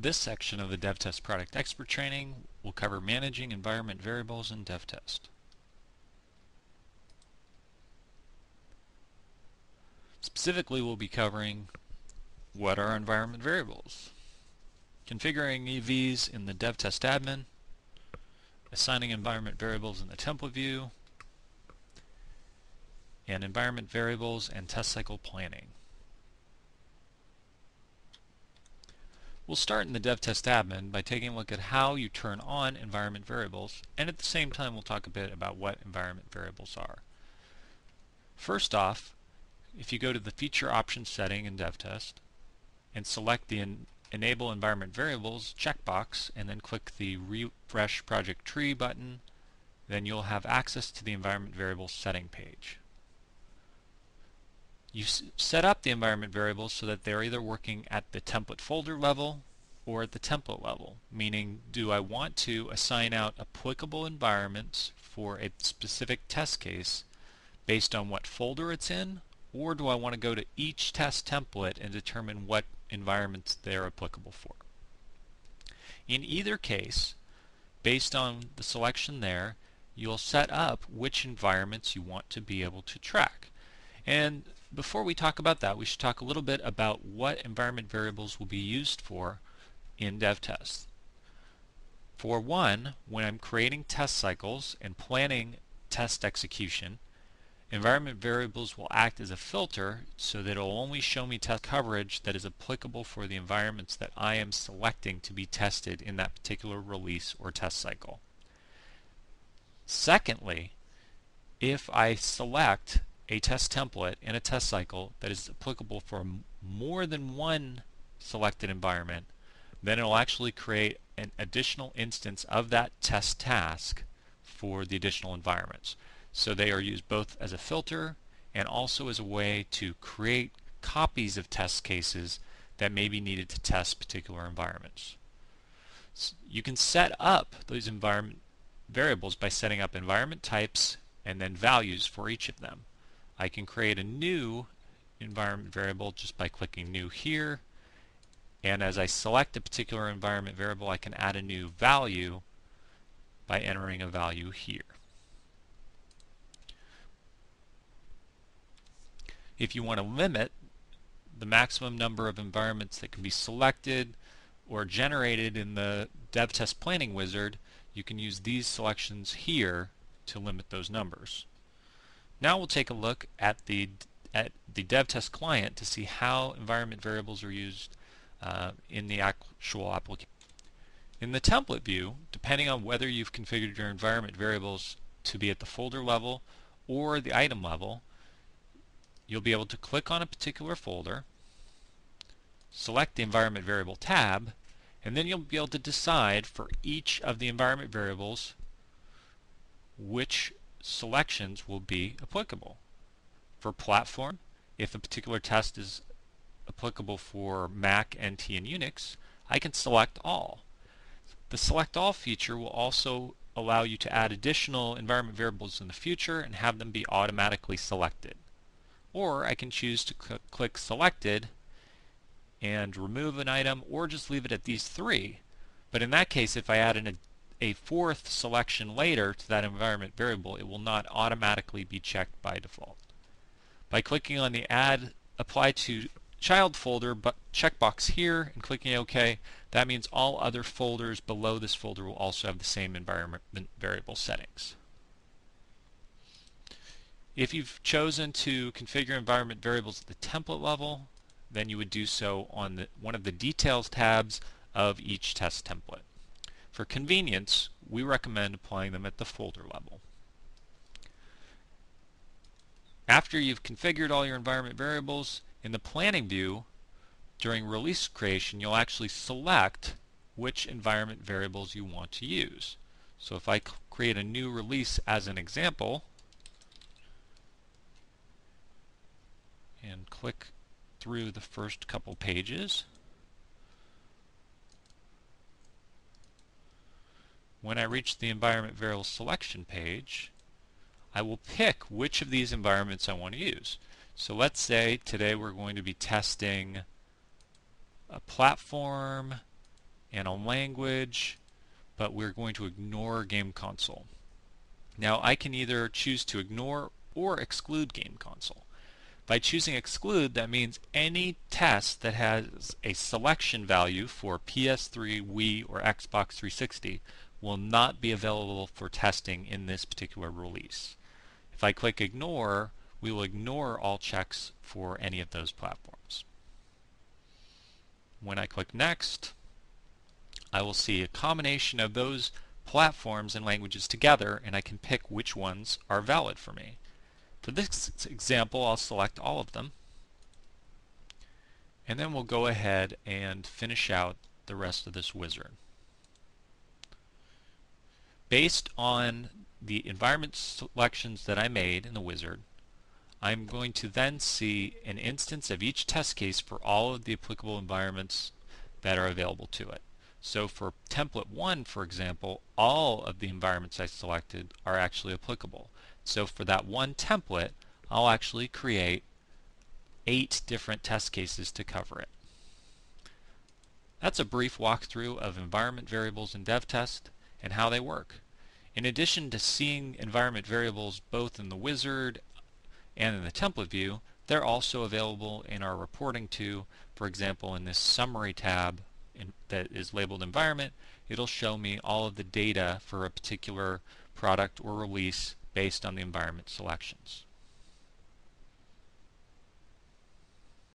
This section of the DevTest Product Expert Training will cover managing environment variables in DevTest. Specifically, we'll be covering what are environment variables, configuring EVs in the DevTest admin, assigning environment variables in the template view, and environment variables and test cycle planning. We'll start in the DevTest admin by taking a look at how you turn on environment variables, and at the same time we'll talk a bit about what environment variables are. First off, if you go to the Feature Options setting in DevTest and select the Enable Environment Variables checkbox and then click the Refresh Project Tree button, then you'll have access to the environment variables setting page. You set up the environment variables so that they're either working at the template folder level or at the template level, meaning do I want to assign out applicable environments for a specific test case based on what folder it's in, or do I want to go to each test template and determine what environments they're applicable for? In either case, based on the selection there, you'll set up which environments you want to be able to track. And before we talk about that, we should talk a little bit about what environment variables will be used for in DevTest. For one, when I'm creating test cycles and planning test execution, environment variables will act as a filter so that it will only show me test coverage that is applicable for the environments that I am selecting to be tested in that particular release or test cycle. Secondly, if I select a test template and a test cycle that is applicable for more than one selected environment, then it will actually create an additional instance of that test task for the additional environments. So they are used both as a filter and also as a way to create copies of test cases that may be needed to test particular environments. So you can set up those environment variables by setting up environment types and then values for each of them. I can create a new environment variable just by clicking New here, and as I select a particular environment variable, I can add a new value by entering a value here. If you want to limit the maximum number of environments that can be selected or generated in the DevTest Planning Wizard, you can use these selections here to limit those numbers. Now we'll take a look at the DevTest client to see how environment variables are used in the actual application. In the template view, depending on whether you've configured your environment variables to be at the folder level or the item level, you'll be able to click on a particular folder, select the environment variable tab, and then you'll be able to decide for each of the environment variables which selections will be applicable. For platform, if a particular test is applicable for Mac, NT, and Unix, I can select all. The Select All feature will also allow you to add additional environment variables in the future and have them be automatically selected. Or I can choose to click Selected and remove an item, or just leave it at these three. But in that case, if I add a fourth selection later to that environment variable, it will not automatically be checked by default. By clicking on the Add Apply to Child folder checkbox here and clicking OK, that means all other folders below this folder will also have the same environment variable settings. If you've chosen to configure environment variables at the template level, then you would do so on one of the Details tabs of each test template. For convenience, we recommend applying them at the folder level. After you've configured all your environment variables, in the planning view, during release creation, you'll actually select which environment variables you want to use. So if I create a new release as an example, and click through the first couple pages, when I reach the environment variable selection page, I will pick which of these environments I want to use. So let's say today we're going to be testing a platform and a language, but we're going to ignore game console. Now I can either choose to ignore or exclude game console. By choosing exclude, that means any test that has a selection value for PS3, Wii, or Xbox 360 will not be available for testing in this particular release. If I click ignore, we will ignore all checks for any of those platforms. When I click next, I will see a combination of those platforms and languages together, and I can pick which ones are valid for me. For this example, I'll select all of them, and then we'll go ahead and finish out the rest of this wizard. Based on the environment selections that I made in the wizard, I'm going to then see an instance of each test case for all of the applicable environments that are available to it. So for template 1, for example, all of the environments I selected are actually applicable. So for that one template, I'll actually create 8 different test cases to cover it. That's a brief walkthrough of environment variables in DevTest and how they work. In addition to seeing environment variables both in the wizard and in the template view, they're also available in our reporting too. For example, in this summary tab that is labeled environment, it'll show me all of the data for a particular product or release based on the environment selections.